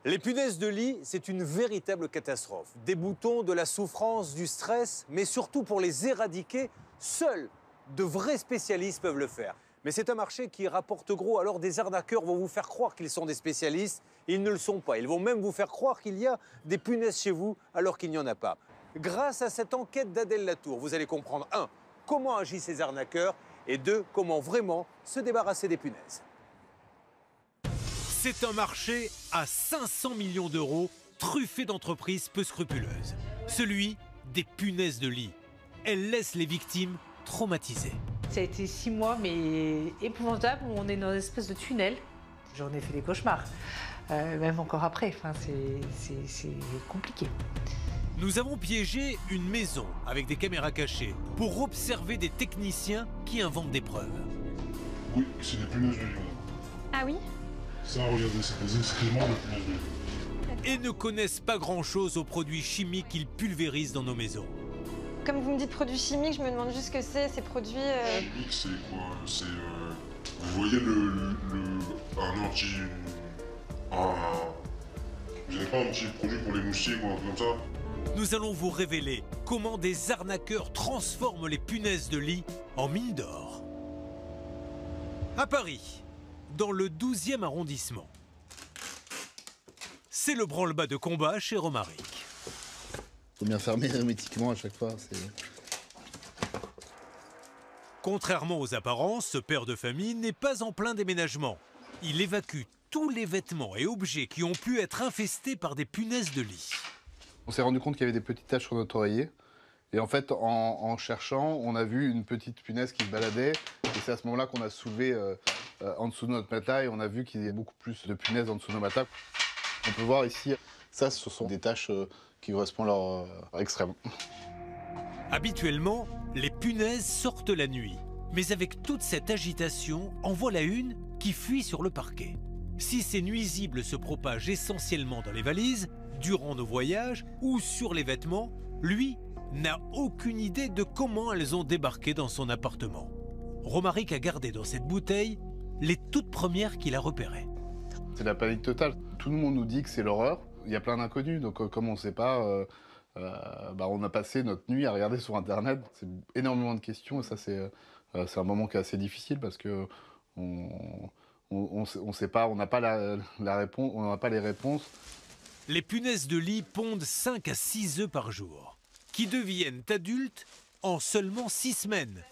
Les punaises de lit, c'est une véritable catastrophe. Des boutons, de la souffrance, du stress, mais surtout pour les éradiquer, seuls de vrais spécialistes peuvent le faire. Mais c'est un marché qui rapporte gros, alors des arnaqueurs vont vous faire croire qu'ils sont des spécialistes. Ils ne le sont pas. Ils vont même vous faire croire qu'il y a des punaises chez vous, alors qu'il n'y en a pas. Grâce à cette enquête d'Adèle Latour, vous allez comprendre 1. Comment agissent ces arnaqueurs et 2. Comment vraiment se débarrasser des punaises. C'est un marché à 500 millions d'euros, truffé d'entreprises peu scrupuleuses. Celui des punaises de lit. Elles laissent les victimes traumatisées. Ça a été 6 mois, mais épouvantable, où on est dans une espèce de tunnel. J'en ai fait des cauchemars, même encore après. Enfin, c'est compliqué. Nous avons piégé une maison avec des caméras cachées pour observer des techniciens qui inventent des preuves. Oui, c'est des punaises de lit. Ah oui? Ça, regardez, c'est des excréments de punaises de lit. Et ne connaissent pas grand-chose aux produits chimiques qu'ils pulvérisent dans nos maisons. Comme vous me dites produits chimiques, je me demande juste ce que c'est, ces produits... Chimique, c'est quoi? C'est... vous voyez un anti... Vous n'avez pas un petit produit pour les moustiques ou un truc comme ça? Nous allons vous révéler comment des arnaqueurs transforment les punaises de lit en mines d'or. À Paris, dans le 12e arrondissement. C'est le branle-bas de combat chez Romaric. Faut bien fermer hermétiquement à chaque fois. Contrairement aux apparences, ce père de famille n'est pas en plein déménagement. Il évacue tous les vêtements et objets qui ont pu être infestés par des punaises de lit. On s'est rendu compte qu'il y avait des petites taches sur notre oreiller. Et en fait, en cherchant, on a vu une petite punaise qui se baladait. Et c'est à ce moment-là qu'on a soulevé en dessous de notre matelas et on a vu qu'il y avait beaucoup plus de punaises en dessous de nos matelas. On peut voir ici, ça, ce sont des taches qui correspondent à leur extrême. Habituellement, les punaises sortent la nuit. Mais avec toute cette agitation, en voilà une qui fuit sur le parquet. Si ces nuisibles se propagent essentiellement dans les valises, durant nos voyages ou sur les vêtements, lui n'a aucune idée de comment elles ont débarqué dans son appartement. Romaric a gardé dans cette bouteille les toutes premières qu'il a repérées. C'est la panique totale. Tout le monde nous dit que c'est l'horreur. Il y a plein d'inconnus, donc comme on ne sait pas, on a passé notre nuit à regarder sur Internet. C'est énormément de questions et ça c'est un moment qui est assez difficile parce que on sait pas, on n'a pas la réponse, on n'a pas les réponses. Les punaises de lit pondent 5 à 6 œufs par jour, qui deviennent adultes en seulement 6 semaines.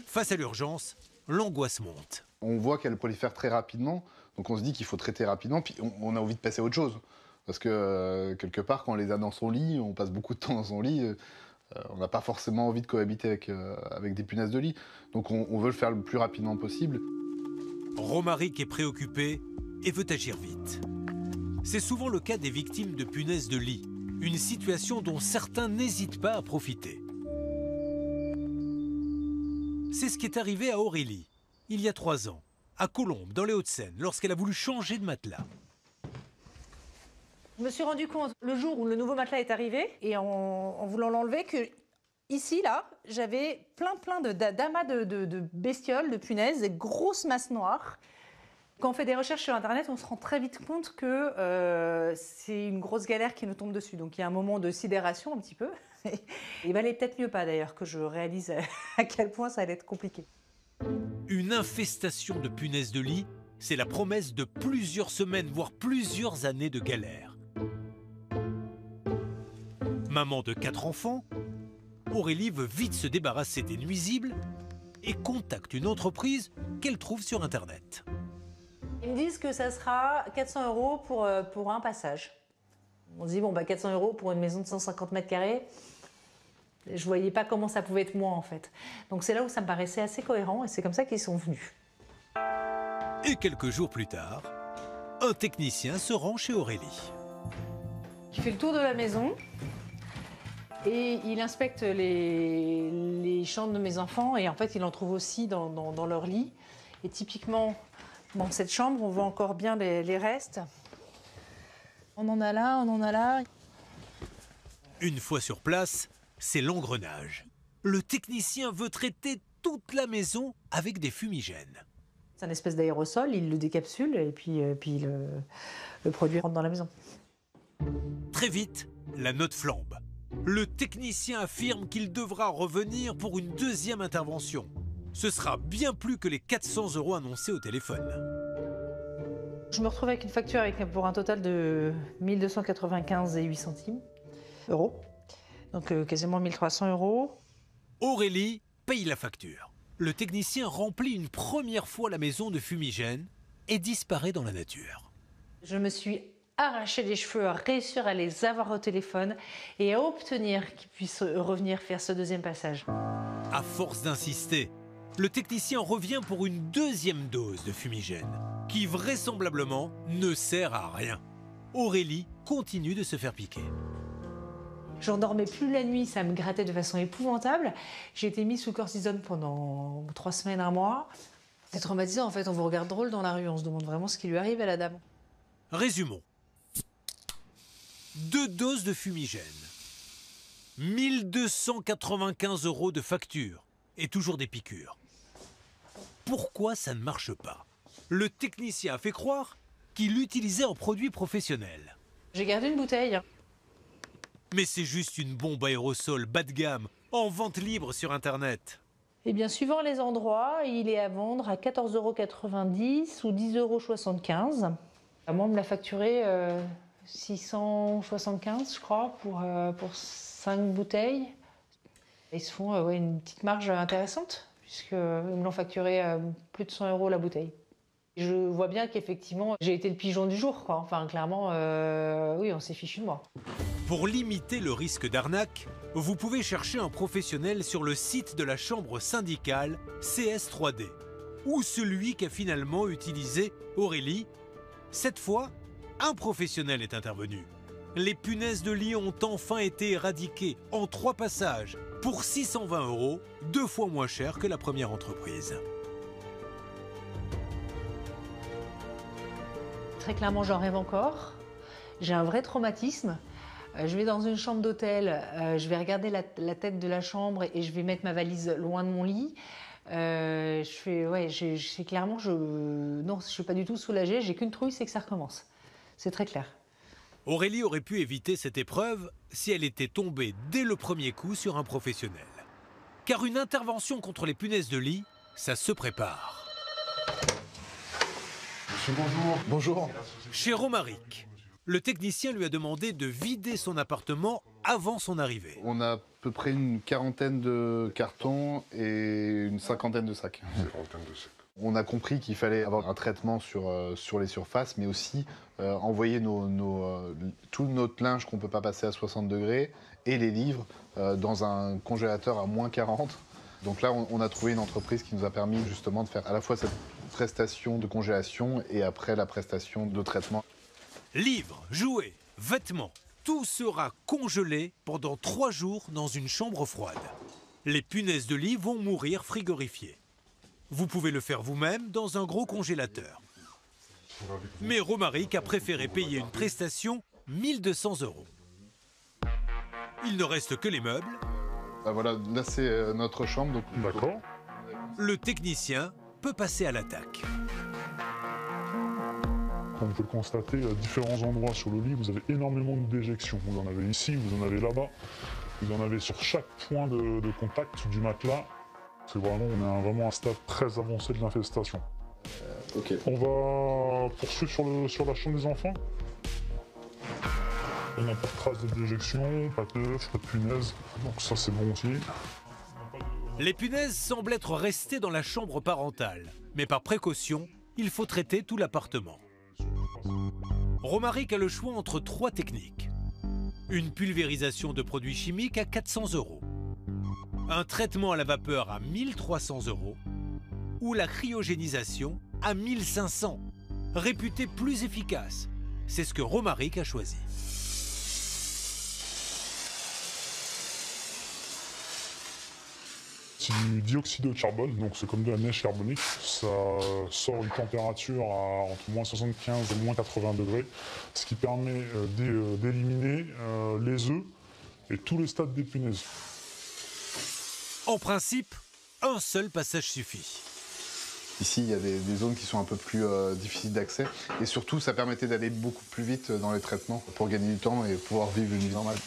Face à l'urgence, l'angoisse monte. On voit qu'elle prolifère très rapidement, donc on se dit qu'il faut traiter rapidement, puis on a envie de passer à autre chose. Parce que quelque part, quand on les a dans son lit, on passe beaucoup de temps dans son lit, on n'a pas forcément envie de cohabiter avec des punaises de lit. Donc on veut le faire le plus rapidement possible. Romaric est préoccupé et veut agir vite. C'est souvent le cas des victimes de punaises de lit, une situation dont certains n'hésitent pas à profiter. C'est ce qui est arrivé à Aurélie, il y a 3 ans, à Colombes, dans les Hauts-de-Seine, lorsqu'elle a voulu changer de matelas. Je me suis rendu compte, le jour où le nouveau matelas est arrivé, et en voulant l'enlever, que ici, là, j'avais plein d'amas de bestioles, de punaises, des grosses masses noires. Quand on fait des recherches sur Internet, on se rend très vite compte que c'est une grosse galère qui nous tombe dessus. Donc il y a un moment de sidération un petit peu. Il valait peut-être mieux pas d'ailleurs que je réalise à quel point ça allait être compliqué. Une infestation de punaises de lit, c'est la promesse de plusieurs semaines, voire plusieurs années de galère. Maman de 4 enfants, Aurélie veut vite se débarrasser des nuisibles et contacte une entreprise qu'elle trouve sur Internet. Ils me disent que ça sera 400 € pour un passage. On se dit, bon, 400 € pour une maison de 150 mètres carrés, je voyais pas comment ça pouvait être moins en fait. Donc c'est là où ça me paraissait assez cohérent et c'est comme ça qu'ils sont venus. Et quelques jours plus tard, un technicien se rend chez Aurélie. Il fait le tour de la maison et il inspecte les chambres de mes enfants et en fait il en trouve aussi dans leur lit. Et typiquement, dans cette chambre, on voit encore bien les restes. On en a là, on en a là. Une fois sur place, c'est l'engrenage. Le technicien veut traiter toute la maison avec des fumigènes. C'est une espèce d'aérosol, il le décapsule et puis le produit rentre dans la maison. Très vite, la note flambe. Le technicien affirme qu'il devra revenir pour une deuxième intervention. Ce sera bien plus que les 400 € annoncés au téléphone. Je me retrouve avec une facture pour un total de 1295 et 8 centimes euros. Donc quasiment 1300 €. Aurélie paye la facture. Le technicien remplit une première fois la maison de fumigène et disparaît dans la nature. Je me suis arraché les cheveux à réussir à les avoir au téléphone et à obtenir qu'ils puissent revenir faire ce deuxième passage. À force d'insister, le technicien revient pour une deuxième dose de fumigène, qui vraisemblablement ne sert à rien. Aurélie continue de se faire piquer. Je n'endormais plus la nuit, ça me grattait de façon épouvantable. J'ai été mise sous cortisone pendant 3 semaines, 1 mois. C'est traumatisant en fait, on vous regarde drôle dans la rue, on se demande vraiment ce qui lui arrive à la dame. Résumons. 2 doses de fumigène, 1295 € de facture et toujours des piqûres. Pourquoi ça ne marche pas? Le technicien a fait croire qu'il utilisait un produit professionnel. J'ai gardé une bouteille. Mais c'est juste une bombe aérosol bas de gamme, en vente libre sur Internet. Eh bien, suivant les endroits, il est à vendre à 14,90 € ou 10,75 €. Moi, on me l'a facturé 675, je crois, pour 5 bouteilles. Ils se font une petite marge intéressante, puisqu'ils me l'ont facturé plus de 100 € la bouteille. Je vois bien qu'effectivement, j'ai été le pigeon du jour, quoi. Enfin, clairement, oui, on s'est fichu de moi. Pour limiter le risque d'arnaque, vous pouvez chercher un professionnel sur le site de la chambre syndicale CS3D, ou celui qu'a finalement utilisé Aurélie. Cette fois, un professionnel est intervenu. Les punaises de lit ont enfin été éradiquées en 3 passages pour 620 €, 2 fois moins cher que la première entreprise. Très clairement, j'en rêve encore. J'ai un vrai traumatisme. Je vais dans une chambre d'hôtel, je vais regarder la tête de la chambre et je vais mettre ma valise loin de mon lit. Clairement, non, je suis pas du tout soulagée. J'ai qu'une trouille, c'est que ça recommence. C'est très clair. Aurélie aurait pu éviter cette épreuve si elle était tombée dès le premier coup sur un professionnel. Car une intervention contre les punaises de lit, ça se prépare. Monsieur, bonjour. Bonjour. Chez Romaric, le technicien lui a demandé de vider son appartement avant son arrivée. On a à peu près une 40aine de cartons et une 50aine de sacs. On a compris qu'il fallait avoir un traitement sur les surfaces, mais aussi envoyer tout notre linge qu'on ne peut pas passer à 60 degrés et les livres dans un congélateur à moins 40. Donc là, on a trouvé une entreprise qui nous a permis justement de faire à la fois cette prestation de congélation et après la prestation de traitement. Livres, jouets, vêtements, tout sera congelé pendant 3 jours dans une chambre froide. Les punaises de lit vont mourir frigorifiées. Vous pouvez le faire vous-même dans un gros congélateur. Mais Romaric a préféré payer une prestation 1200 €. Il ne reste que les meubles. Bah voilà, là c'est notre chambre. D'accord. Le technicien peut passer à l'attaque. Comme vous pouvez le constater, à différents endroits sur le lit, vous avez énormément de déjections. Vous en avez ici, vous en avez là-bas. Vous en avez sur chaque point de contact du matelas. C'est vraiment, on est vraiment à un stade très avancé de l'infestation. Ok. On va poursuivre sur la chambre des enfants. On n'a pas de traces de déjection, pas d'œufs, pas de punaises. Donc ça c'est bon aussi. Les punaises semblent être restées dans la chambre parentale. Mais par précaution, il faut traiter tout l'appartement. Romaric a le choix entre 3 techniques. Une pulvérisation de produits chimiques à 400 €. Un traitement à la vapeur à 1300 € ou la cryogénisation à 1500, réputé plus efficace. C'est ce que Romaric a choisi. C'est du dioxyde de carbone, donc c'est comme de la neige carbonique. Ça sort une température à entre moins 75 et moins 80 degrés, ce qui permet d'éliminer les œufs et tous les stades des punaises. En principe, un seul passage suffit. Ici, il y a des zones qui sont un peu plus difficiles d'accès. Et surtout, ça permettait d'aller beaucoup plus vite dans les traitements pour gagner du temps et pouvoir vivre une vie normale.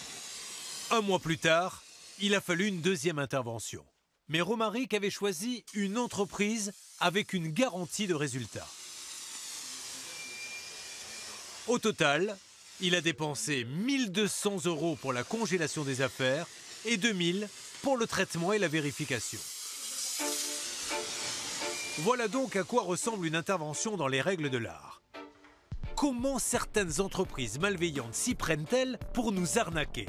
Un mois plus tard, il a fallu une deuxième intervention. Mais Romaric avait choisi une entreprise avec une garantie de résultat. Au total, il a dépensé 1 200 € pour la congélation des affaires et 2 000 pour le traitement et la vérification. Voilà donc à quoi ressemble une intervention dans les règles de l'art. Comment certaines entreprises malveillantes s'y prennent-elles pour nous arnaquer?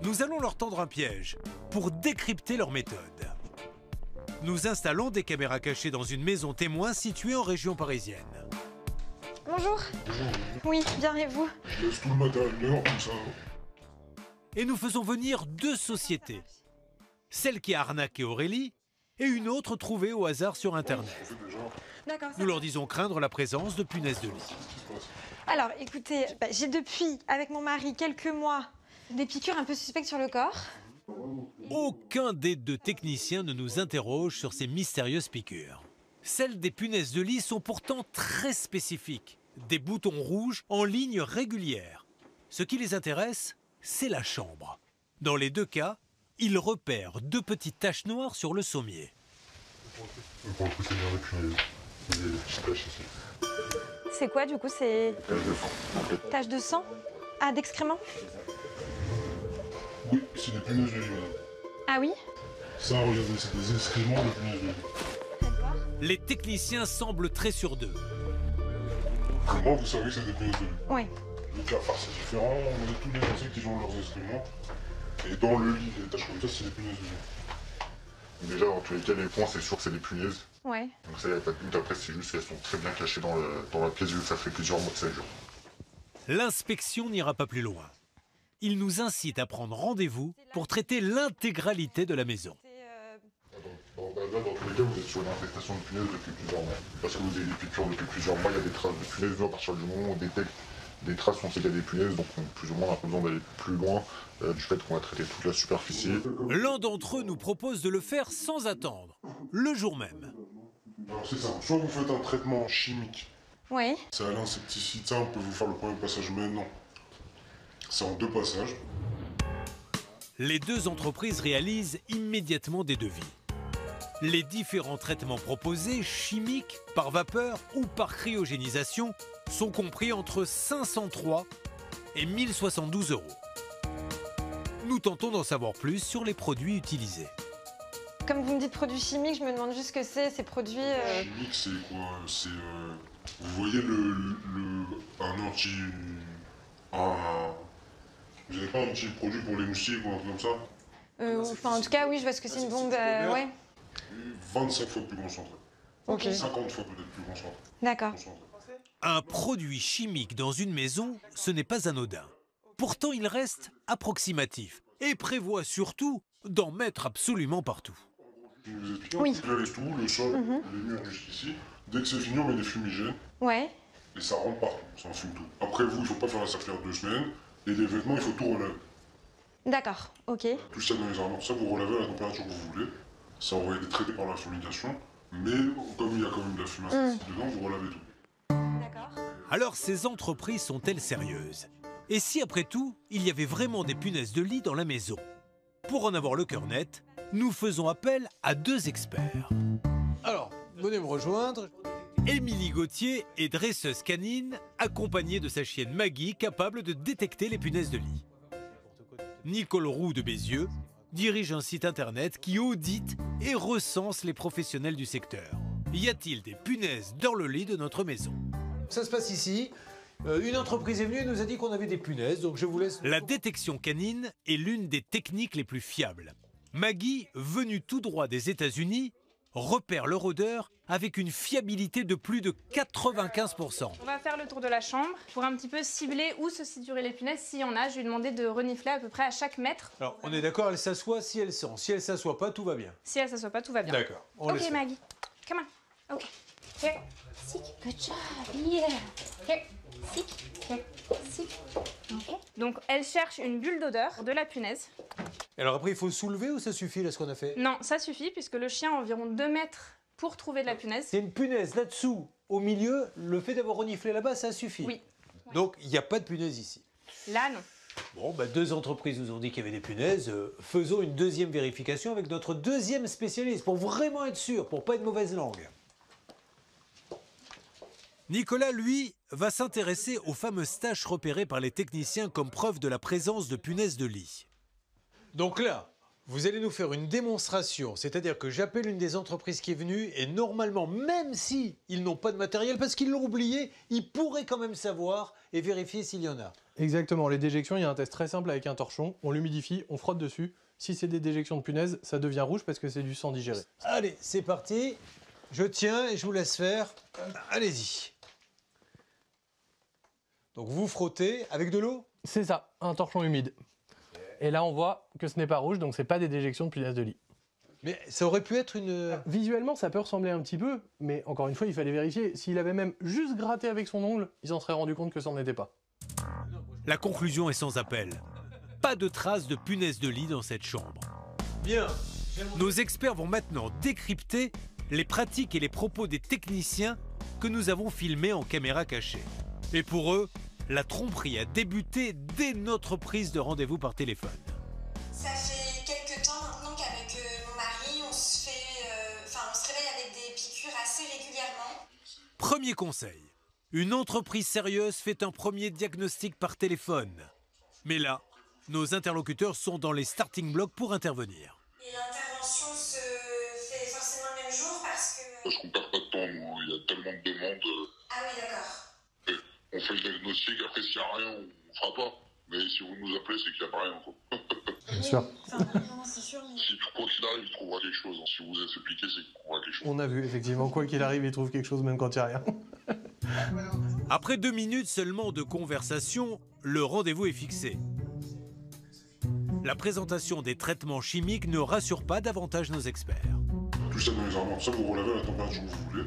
Nous allons leur tendre un piège pour décrypter leur méthode. Nous installons des caméras cachées dans une maison témoin située en région parisienne. Bonjour. Oui, bien et vous? Je laisse tout le matériel dehors comme ça. Et nous faisons venir 2 sociétés. Celle qui a arnaqué Aurélie et une autre trouvée au hasard sur Internet. D'accord. Nous leur disons craindre la présence de punaises de lit. Alors, écoutez, j'ai depuis, avec mon mari, quelques mois, des piqûres un peu suspectes sur le corps. Aucun des 2 techniciens ne nous interroge sur ces mystérieuses piqûres. Celles des punaises de lit sont pourtant très spécifiques. Des boutons rouges en ligne régulière. Ce qui les intéresse, c'est la chambre. Dans les 2 cas, ils repèrent 2 petites taches noires sur le sommier. Pour le coup, c'est bien les punaises. Il y a des petites taches ici. C'est quoi, du coup? C'est Taches de sang. taches de sang? Ah, d'excréments? Oui, c'est des punaises de lit, madame. Ah oui? Ça, regardez, c'est des excréments de punaises de lit. D'accord. Les techniciens semblent très sûrs d'eux. Comment vous savez que c'est des punaises de lit? Oui. Le cas farce c'est différent, on a tous les insectes qui ont leurs excréments. Et dans le lit, les taches comme ça, c'est des punaises de lit. Déjà, dans tous les cas, les points, c'est sûr que c'est des punaises. Ouais. Donc ça, il n'y a pas de doute. Après, c'est juste qu'elles sont très bien cachées dans la pièce, vu que ça fait plusieurs mois que ça dure. L'inspection n'ira pas plus loin. Il nous incite à prendre rendez-vous pour traiter l'intégralité de la maison. Dans tous les cas, vous êtes sur une infestation de punaises depuis plusieurs mois. Parce que vous avez des piqûres depuis plusieurs mois, il y a des traces de punaises. Nous, à partir du moment où on détecte des traces, on sait qu'il y a des punaises, donc plus ou moins on a pas besoin d'aller plus loin du fait qu'on a traité toute la superficie. L'un d'entre eux nous propose de le faire sans attendre, le jour même. Alors c'est simple, soit vous faites un traitement chimique, Oui. c'est à l'insecticide, ça on peut vous faire le premier passage, mais non. C'est en 2 passages. Les 2 entreprises réalisent immédiatement des devis. Les différents traitements proposés, chimiques, par vapeur ou par cryogénisation, sont compris entre 503 et 1 072 €. Nous tentons d'en savoir plus sur les produits utilisés. Comme vous me dites produits chimiques, je me demande juste ce que c'est, ces produits... Chimique, c'est quoi? C'est... vous voyez un anti... Vous n'avez pas un petit produit pour les moustiques ou un truc comme ça? Enfin, en tout cas, oui, je vois ce que c'est une bombe... ouais. 25 fois plus concentré. Ok. 50 fois peut-être plus concentré. D'accord. Un produit chimique dans une maison, ce n'est pas anodin. Pourtant, il reste approximatif et prévoit surtout d'en mettre absolument partout. Je vous explique. Oui. Là, les tout, le sol, les murs jusqu'ici. Dès que c'est fini, on met des fumigènes. Ouais. Et ça rentre partout, ça en fume tout. Après, vous, il ne faut pas faire la circulaire 2 semaines. Et les vêtements, il faut tout relaver. D'accord, ok. Tout ça dans les armoires. Ça, vous relevez à la température que vous voulez. Ça va être traité par la fumigation. Mais comme il y a quand même de la fumée dedans, vous relavez tout. D'accord. Alors ces entreprises sont-elles sérieuses? Et si après tout, il y avait vraiment des punaises de lit dans la maison? Pour en avoir le cœur net, nous faisons appel à 2 experts. Alors, venez me rejoindre. Émilie Gauthier est dresseuse canine, accompagnée de sa chienne Maggie, capable de détecter les punaises de lit. Nicole Roux de Bézieux dirige un site internet qui audite et recense les professionnels du secteur. Y a-t-il des punaises dans le lit de notre maison? Ça se passe ici. Une entreprise est venue et nous a dit qu'on avait des punaises, donc je vous laisse... La détection canine est l'une des techniques les plus fiables. Maggie, venue tout droit des États-Unis, repère leur odeur avec une fiabilité de plus de 95%. On va faire le tour de la chambre pour un petit peu cibler où se situeraient les punaises. S'il y en a, je lui ai demandé de renifler à peu près à chaque mètre. Alors, on est d'accord, elle s'assoit si elle sent. Si elle s'assoit pas, tout va bien. Si elle s'assoit pas, tout va bien. D'accord, on Ok laisse. Maggie, come on. Ok. Here. Sick. Good job. Yeah. Here. Sick. Here. Sick. Ok. Donc elle cherche une bulle d'odeur de la punaise. Alors après, il faut soulever ou ça suffit là ce qu'on a fait? Non, ça suffit puisque le chien a environ 2 mètres pour trouver de la punaise. C'est une punaise là-dessous, au milieu, le fait d'avoir reniflé là-bas, ça suffit. Oui. Donc, il n'y a pas de punaise ici. Là, non. Bon, 2 entreprises nous ont dit qu'il y avait des punaises. Faisons une deuxième vérification avec notre deuxième spécialiste pour vraiment être sûr, pour pas être mauvaise langue. Nicolas, lui, va s'intéresser aux fameuses taches repérées par les techniciens comme preuve de la présence de punaises de lit. Donc là, vous allez nous faire une démonstration, c'est-à-dire que j'appelle une des entreprises qui est venue et normalement, même si ils n'ont pas de matériel, parce qu'ils l'ont oublié, ils pourraient quand même savoir et vérifier s'il y en a. Exactement, les déjections, il y a un test très simple avec un torchon, on l'humidifie, on frotte dessus. Si c'est des déjections de punaises, ça devient rouge parce que c'est du sang digéré. Allez, c'est parti. Je tiens et je vous laisse faire. Allez-y. Donc vous frottez avec de l'eau? C'est ça, un torchon humide. Et là, on voit que ce n'est pas rouge, donc c'est pas des déjections de punaises de lit. Mais ça aurait pu être une... Visuellement, ça peut ressembler un petit peu, mais encore une fois, il fallait vérifier. S'il avait même juste gratté avec son ongle, il s'en serait rendu compte que ça n'en était pas. La conclusion est sans appel. Pas de traces de punaises de lit dans cette chambre. Bien. Nos experts vont maintenant décrypter les pratiques et les propos des techniciens que nous avons filmés en caméra cachée. Et pour eux, la tromperie a débuté dès notre prise de rendez-vous par téléphone. Ça fait quelques temps maintenant qu'avec mon mari, on se réveille avec des piqûres assez régulièrement. Premier conseil, une entreprise sérieuse fait un premier diagnostic par téléphone. Mais là, nos interlocuteurs sont dans les starting blocks pour intervenir. Et l'intervention se fait forcément le même jour parce que... Parce qu'on perd pas de temps, nous, il y a tellement de demandes. Ah oui, d'accord. On fait le diagnostic, après s'il n'y a rien, on fera pas. Mais si vous nous appelez, c'est qu'il n'y a pas rien, quoi. Bien sûr. Non, c'est sûr, mais... Si quoi qu'il arrive, il trouvera quelque chose. Si vous êtes appliqué, c'est qu'il trouvera quelque chose. On a vu, effectivement, quoi qu'il arrive, il trouve quelque chose même quand il n'y a rien. Après 2 minutes seulement de conversation, le rendez-vous est fixé. La présentation des traitements chimiques ne rassure pas davantage nos experts. Tout ça dans les armoires, ça vous relevez à la température que vous voulez.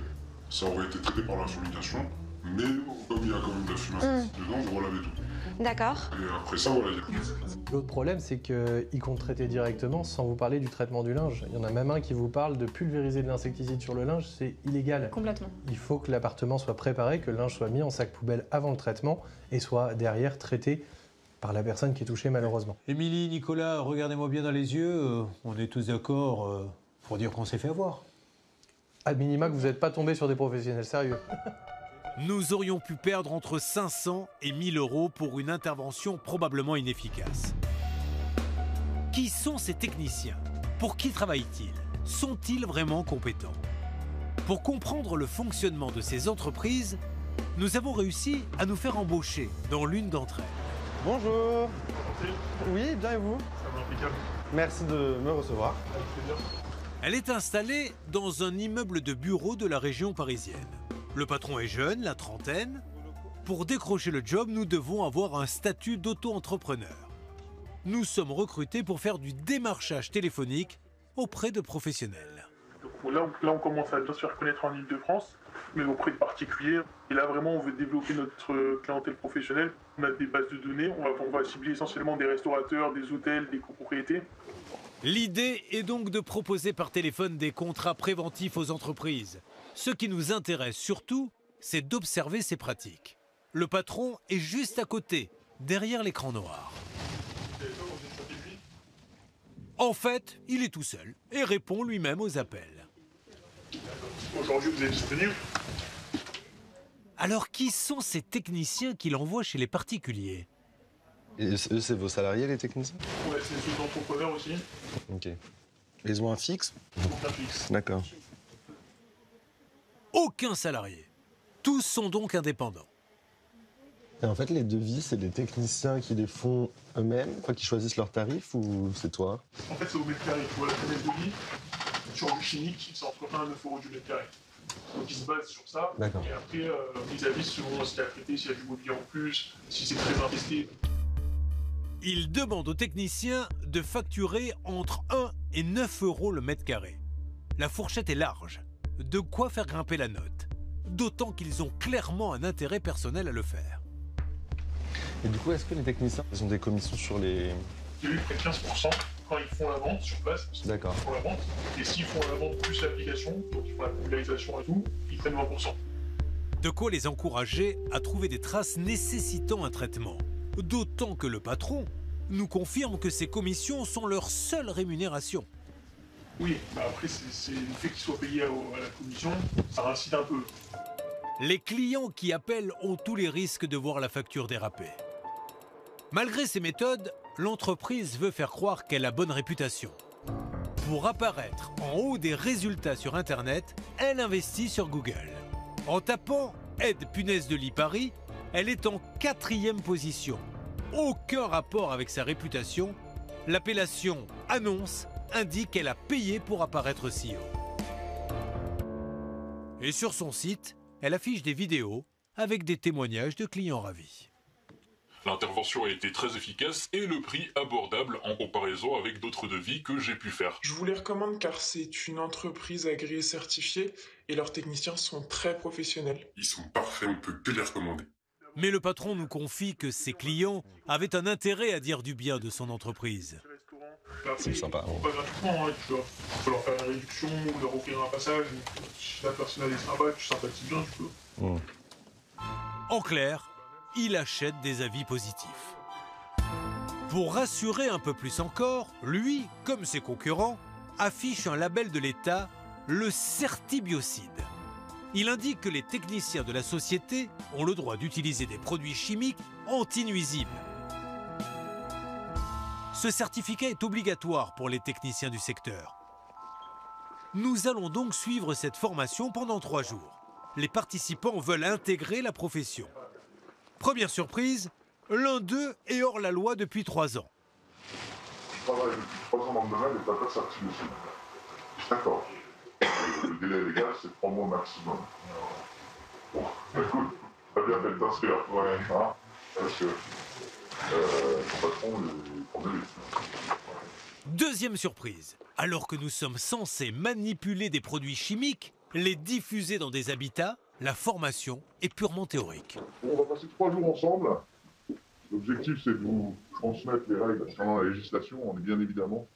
Ça aurait été traité par la fumigation. Mais comme il y a quand même de la fumée dedans, vous relavez tout. D'accord. Et après ça, voilà. L'autre problème, c'est qu'ils comptent traiter directement sans vous parler du traitement du linge. Il y en a même un qui vous parle de pulvériser de l'insecticide sur le linge, c'est illégal. Complètement. Il faut que l'appartement soit préparé, que le linge soit mis en sac poubelle avant le traitement et soit derrière traité par la personne qui est touchée malheureusement. Émilie, Nicolas, regardez-moi bien dans les yeux. On est tous d'accord pour dire qu'on s'est fait avoir. À minima que vous n'êtes pas tombé sur des professionnels sérieux. Nous aurions pu perdre entre 500 et 1000 euros pour une intervention probablement inefficace. Qui sont ces techniciens? Pour qui travaillent-ils? Sont-ils vraiment compétents? Pour comprendre le fonctionnement de ces entreprises, nous avons réussi à nous faire embaucher dans l'une d'entre elles. Bonjour. Oui, bien et vous? Ça va impeccable. Merci de me recevoir. Avec plaisir. Elle est installée dans un immeuble de bureaux de la région parisienne. Le patron est jeune, la trentaine. Pour décrocher le job, nous devons avoir un statut d'auto-entrepreneur. Nous sommes recrutés pour faire du démarchage téléphonique auprès de professionnels. Donc là, on commence à bien se faire connaître en Ile-de-France, mais auprès de particuliers. Et là, vraiment, on veut développer notre clientèle professionnelle. On a des bases de données. On va cibler essentiellement des restaurateurs, des hôtels, des copropriétés. L'idée est donc de proposer par téléphone des contrats préventifs aux entreprises. Ce qui nous intéresse surtout, c'est d'observer ces pratiques. Le patron est juste à côté, derrière l'écran noir. En fait, il est tout seul et répond lui-même aux appels. Aujourd'hui, vous êtes disponible? Alors qui sont ces techniciens qu'il envoie chez les particuliers? Et eux, c'est vos salariés, les techniciens? Ouais, c'est des entrepreneurs aussi. Ok. Ils ont un fixe? Donc un fixe. D'accord. Aucun salarié. Tous sont donc indépendants. Et en fait, les devis, c'est les techniciens qui les font eux-mêmes, enfin, qui choisissent leurs tarifs, ou c'est toi? En fait, c'est au mètre carré. Tu vois, la fenêtre de lit, sur du chimique, c'est entre 1 et 9 euros du mètre carré. Donc ils se basent sur ça. D'accord. Et après, ils avisent selon ce qu'il y a traité, s'il y a du mobilier en plus, si c'est très investi. Il demande aux techniciens de facturer entre 1 et 9 euros le mètre carré. La fourchette est large. De quoi faire grimper la note. D'autant qu'ils ont clairement un intérêt personnel à le faire. Et du coup, est-ce que les techniciens, ils ont des commissions sur les... Il y a eu près de 15% quand ils font la vente sur place. D'accord. Ils font la vente. Et s'ils font la vente plus l'application, donc ils font la popularisation et tout, ils prennent 20%. De quoi les encourager à trouver des traces nécessitant un traitement. D'autant que le patron nous confirme que ces commissions sont leur seule rémunération. Oui, bah après, c'est le fait qu'ils soient payés à la commission, ça incite un peu. Les clients qui appellent ont tous les risques de voir la facture déraper. Malgré ces méthodes, l'entreprise veut faire croire qu'elle a bonne réputation. Pour apparaître en haut des résultats sur Internet, elle investit sur Google. En tapant « Aide punaise de lit Paris », elle est en 4e position. Aucun rapport avec sa réputation, l'appellation « Annonce » indique qu'elle a payé pour apparaître si haut. Et sur son site, elle affiche des vidéos avec des témoignages de clients ravis. L'intervention a été très efficace et le prix abordable en comparaison avec d'autres devis que j'ai pu faire. Je vous les recommande car c'est une entreprise agréée certifiée et leurs techniciens sont très professionnels. Ils sont parfaits, on ne peut que les recommander. Mais le patron nous confie que ses clients avaient un intérêt à dire du bien de son entreprise. C'est sympa. Pas gratuitement, hein, tu vois. Tu peux leur faire une réduction ou leur offrir un passage. Si la personne a des sympas, tu sympathises bien, tu peux. En clair, il achète des avis positifs. Pour rassurer un peu plus encore, lui, comme ses concurrents, affiche un label de l'État, le Certibiocide. Il indique que les techniciens de la société ont le droit d'utiliser des produits chimiques anti-nuisibles. Ce certificat est obligatoire pour les techniciens du secteur. Nous allons donc suivre cette formation pendant 3 jours. Les participants veulent intégrer la profession. Première surprise, l'un d'eux est hors la loi depuis 3 ans. Je travaille depuis 3 ans dans le domaine et t'as pas certifié. D'accord. Le délai légal, c'est 3 mois maximum. Bon, écoute, t'as bien fait de t'inscrire. Ouais. Hein, parce que ton patron, il prend de lui. Deuxième surprise, alors que nous sommes censés manipuler des produits chimiques, les diffuser dans des habitats, la formation est purement théorique. Bon, on va passer 3 jours ensemble. L'objectif, c'est de vous transmettre les règles concernant la législation. On est bien évidemment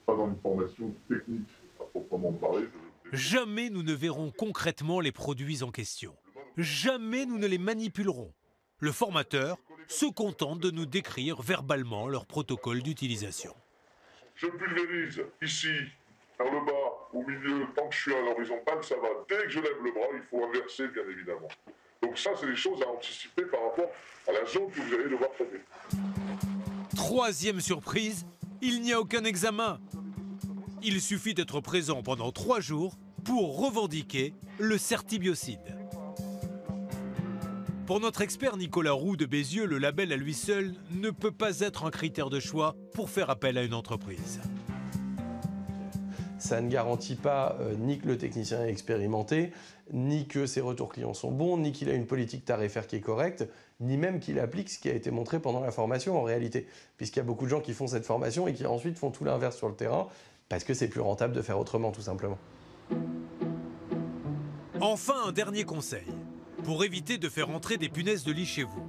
pas dans une formation technique à proprement parler. Jamais nous ne verrons concrètement les produits en question. Jamais nous ne les manipulerons. Le formateur se contente de nous décrire verbalement leur protocole d'utilisation. Je pulvérise ici, vers le bas, au milieu, tant que je suis à l'horizontale, ça va. Dès que je lève le bras, il faut inverser, bien évidemment. Donc ça, c'est des choses à anticiper par rapport à la zone que vous allez devoir traiter. Troisième surprise, il n'y a aucun examen. Il suffit d'être présent pendant 3 jours pour revendiquer le Certibiocide. Pour notre expert Nicolas Roux de Bézieux, le label à lui seul ne peut pas être un critère de choix pour faire appel à une entreprise. Ça ne garantit pas ni que le technicien est expérimenté, ni que ses retours clients sont bons, ni qu'il a une politique tarifaire qui est correcte, ni même qu'il applique ce qui a été montré pendant la formation en réalité. Puisqu'il y a beaucoup de gens qui font cette formation et qui ensuite font tout l'inverse sur le terrain, parce que c'est plus rentable de faire autrement tout simplement. Enfin, un dernier conseil. Pour éviter de faire entrer des punaises de lit chez vous,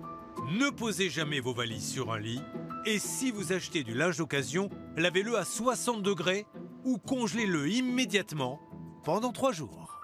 ne posez jamais vos valises sur un lit et si vous achetez du linge d'occasion, lavez-le à 60 degrés ou congelez-le immédiatement pendant 3 jours.